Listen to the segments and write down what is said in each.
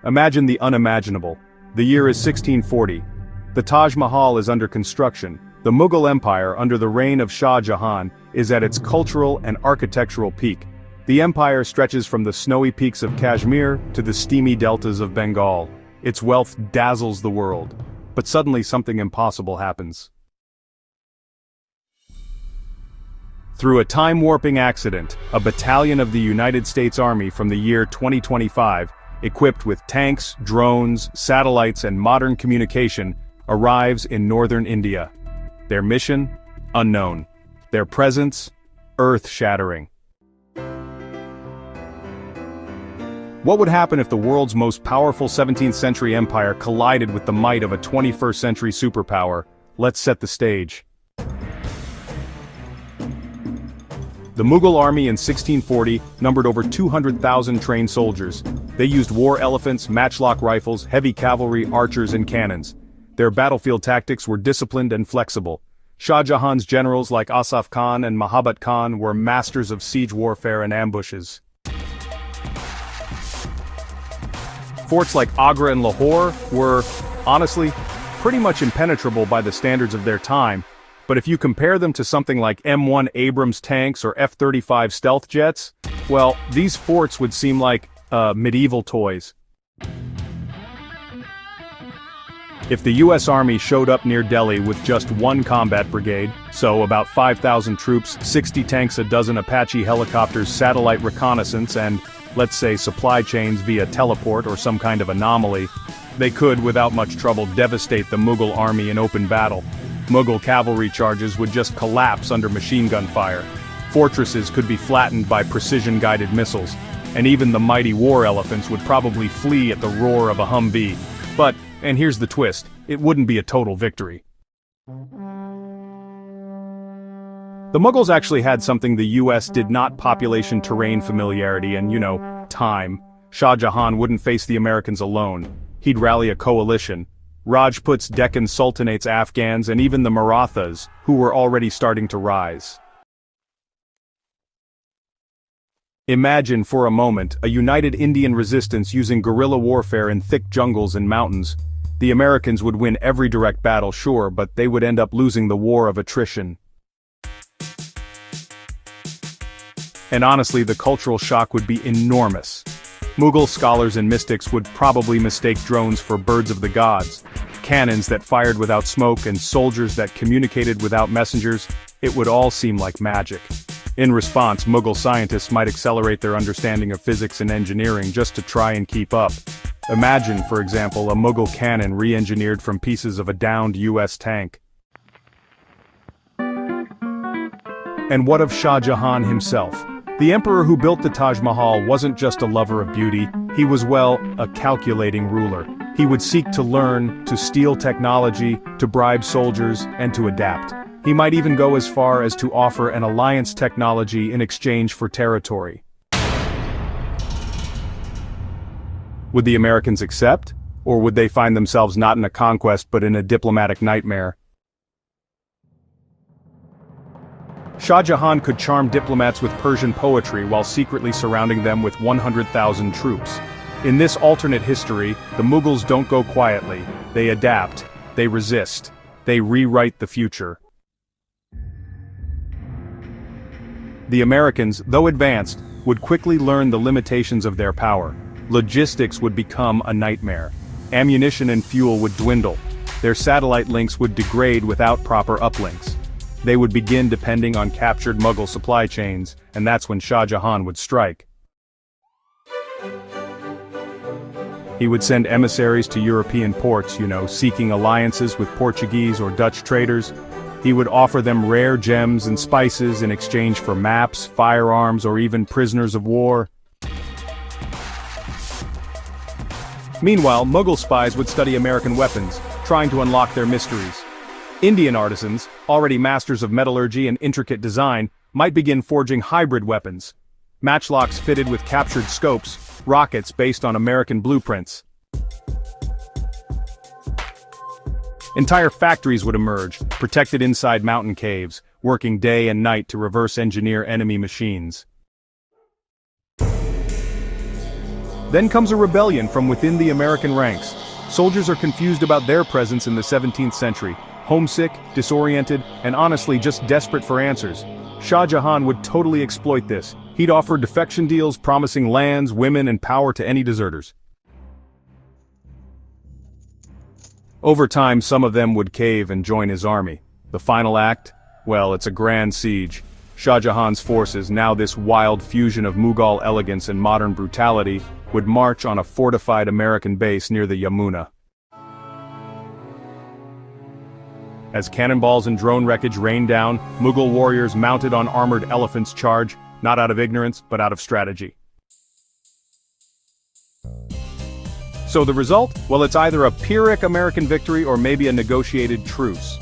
Imagine the unimaginable. The year is 1640. The Taj Mahal is under construction. The Mughal Empire, under the reign of Shah Jahan, is at its cultural and architectural peak. The empire stretches from the snowy peaks of Kashmir to the steamy deltas of Bengal. Its wealth dazzles the world. But suddenly something impossible happens. Through a time-warping accident, a battalion of the United States Army from the year 2025, equipped with tanks, drones, satellites, and modern communication, arrives in northern India. Their mission? Unknown. Their presence? Earth-shattering. What would happen if the world's most powerful 17th-century empire collided with the might of a 21st-century superpower? Let's set the stage. The Mughal army in 1640 numbered over 200,000 trained soldiers. They used war elephants, matchlock rifles, heavy cavalry, archers, and cannons. Their battlefield tactics were disciplined and flexible. Shah Jahan's generals like Asaf Khan and Mahabat Khan were masters of siege warfare and ambushes. Forts like Agra and Lahore were, honestly, pretty much impenetrable by the standards of their time, but if you compare them to something like M1 Abrams tanks or F-35 stealth jets, well, these forts would seem like, medieval toys. If the US Army showed up near Delhi with just one combat brigade, so about 5,000 troops, 60 tanks, a dozen Apache helicopters, satellite reconnaissance, and, let's say, supply chains via teleport or some kind of anomaly, they could, without much trouble, devastate the Mughal army in open battle. Mughal cavalry charges would just collapse under machine gun fire. Fortresses could be flattened by precision-guided missiles, and even the mighty war elephants would probably flee at the roar of a Humvee. But, and here's the twist, it wouldn't be a total victory. The Mughals actually had something the US did not: population-terrain familiarity and, time. Shah Jahan wouldn't face the Americans alone. He'd rally a coalition. Rajputs, Deccan Sultanates, Afghans, and even the Marathas, who were already starting to rise. Imagine for a moment a united Indian resistance using guerrilla warfare in thick jungles and mountains. The Americans would win every direct battle, sure, but they would end up losing the war of attrition. And honestly, the cultural shock would be enormous. Mughal scholars and mystics would probably mistake drones for birds of the gods. Cannons that fired without smoke and soldiers that communicated without messengers, it would all seem like magic. In response, Mughal scientists might accelerate their understanding of physics and engineering just to try and keep up. Imagine, for example, a Mughal cannon re-engineered from pieces of a downed US tank. And what of Shah Jahan himself? The emperor who built the Taj Mahal wasn't just a lover of beauty, he was, well, a calculating ruler. He would seek to learn, to steal technology, to bribe soldiers, and to adapt. He might even go as far as to offer an alliance technology in exchange for territory. Would the Americans accept? Or would they find themselves not in a conquest but in a diplomatic nightmare? Shah Jahan could charm diplomats with Persian poetry while secretly surrounding them with 100,000 troops. In this alternate history, the Mughals don't go quietly. They adapt, they resist, they rewrite the future. The Americans, though advanced, would quickly learn the limitations of their power. Logistics would become a nightmare. Ammunition and fuel would dwindle. Their satellite links would degrade without proper uplinks. They would begin depending on captured Mughal supply chains, and that's when Shah Jahan would strike. He would send emissaries to European ports, seeking alliances with Portuguese or Dutch traders. He would offer them rare gems and spices in exchange for maps, firearms, or even prisoners of war. Meanwhile, Mughal spies would study American weapons, trying to unlock their mysteries. Indian artisans, already masters of metallurgy and intricate design, might begin forging hybrid weapons. Matchlocks fitted with captured scopes, rockets based on American blueprints. Entire factories would emerge, protected inside mountain caves, working day and night to reverse engineer enemy machines. Then comes a rebellion from within the American ranks. Soldiers are confused about their presence in the 17th century, homesick, disoriented, and honestly just desperate for answers. Shah Jahan would totally exploit this. He'd offer defection deals promising lands, women, and power to any deserters. Over time, some of them would cave and join his army. The final act? Well, it's a grand siege. Shah Jahan's forces, now this wild fusion of Mughal elegance and modern brutality, would march on a fortified American base near the Yamuna. As cannonballs and drone wreckage rained down, Mughal warriors mounted on armored elephants charge, not out of ignorance, but out of strategy. So the result? Well, it's either a Pyrrhic American victory or maybe a negotiated truce.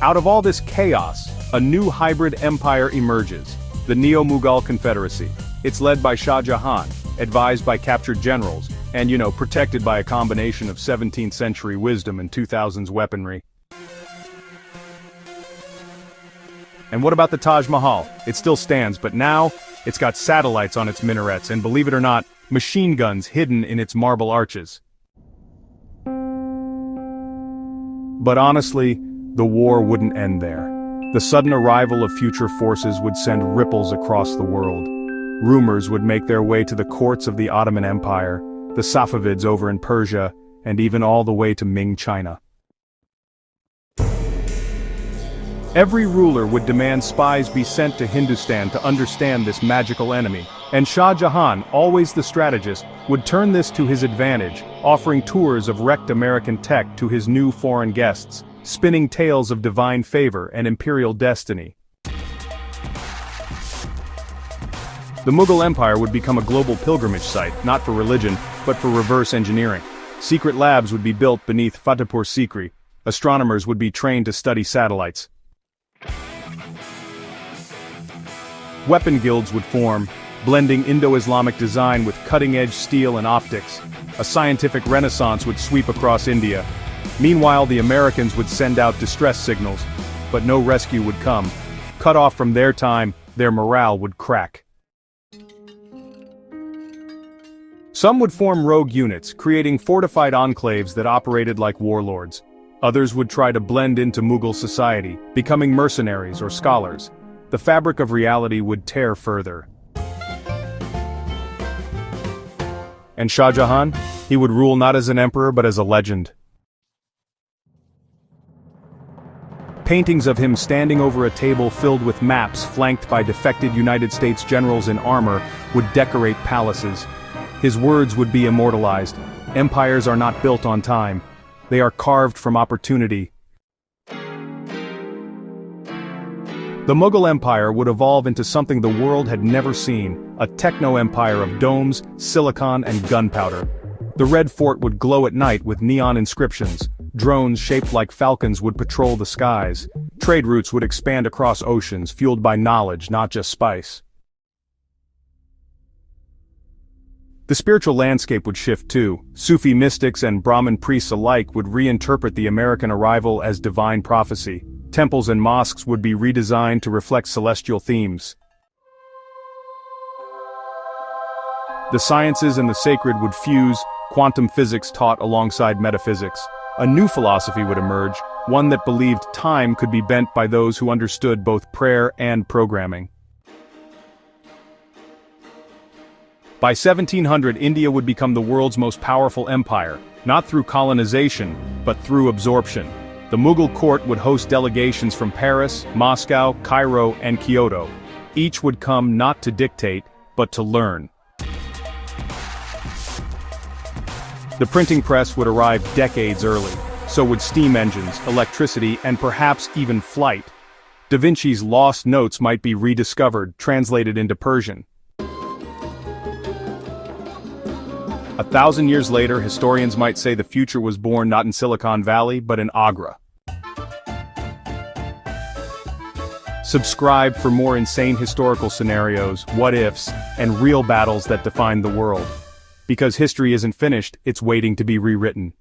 Out of all this chaos, a new hybrid empire emerges, the Neo-Mughal Confederacy. It's led by Shah Jahan, advised by captured generals, and protected by a combination of 17th century wisdom and 2000s weaponry. And what about the Taj Mahal? It still stands, but now, it's got satellites on its minarets and, believe it or not, machine guns hidden in its marble arches. But honestly, the war wouldn't end there. The sudden arrival of future forces would send ripples across the world. Rumors would make their way to the courts of the Ottoman Empire, the Safavids over in Persia, and even all the way to Ming China. Every ruler would demand spies be sent to Hindustan to understand this magical enemy, and Shah Jahan, always the strategist, would turn this to his advantage, offering tours of wrecked American tech to his new foreign guests, spinning tales of divine favor and imperial destiny. The Mughal Empire would become a global pilgrimage site, not for religion, but for reverse engineering. Secret labs would be built beneath Fatehpur Sikri. Astronomers would be trained to study satellites. Weapon guilds would form, blending Indo-Islamic design with cutting-edge steel and optics. A scientific renaissance would sweep across India. Meanwhile, the Americans would send out distress signals, but no rescue would come. Cut off from their time, their morale would crack. Some would form rogue units, creating fortified enclaves that operated like warlords. Others would try to blend into Mughal society, becoming mercenaries or scholars. The fabric of reality would tear further. And Shah Jahan? He would rule not as an emperor but as a legend. Paintings of him standing over a table filled with maps flanked by defected United States generals in armor would decorate palaces. His words would be immortalized. Empires are not built on time. They are carved from opportunity. The Mughal Empire would evolve into something the world had never seen, a techno-empire of domes, silicon, and gunpowder. The Red Fort would glow at night with neon inscriptions. Drones shaped like falcons would patrol the skies. Trade routes would expand across oceans, fueled by knowledge, not just spice. The spiritual landscape would shift too. Sufi mystics and Brahmin priests alike would reinterpret the American arrival as divine prophecy. Temples and mosques would be redesigned to reflect celestial themes. The sciences and the sacred would fuse, quantum physics taught alongside metaphysics. A new philosophy would emerge, one that believed time could be bent by those who understood both prayer and programming. By 1700, India would become the world's most powerful empire, not through colonization, but through absorption. The Mughal court would host delegations from Paris, Moscow, Cairo, and Kyoto. Each would come not to dictate, but to learn. The printing press would arrive decades early. So would steam engines, electricity, and perhaps even flight. Da Vinci's lost notes might be rediscovered, translated into Persian. 1,000 years later, historians might say the future was born not in Silicon Valley, but in Agra. Subscribe for more insane historical scenarios, what-ifs, and real battles that define the world. Because history isn't finished, it's waiting to be rewritten.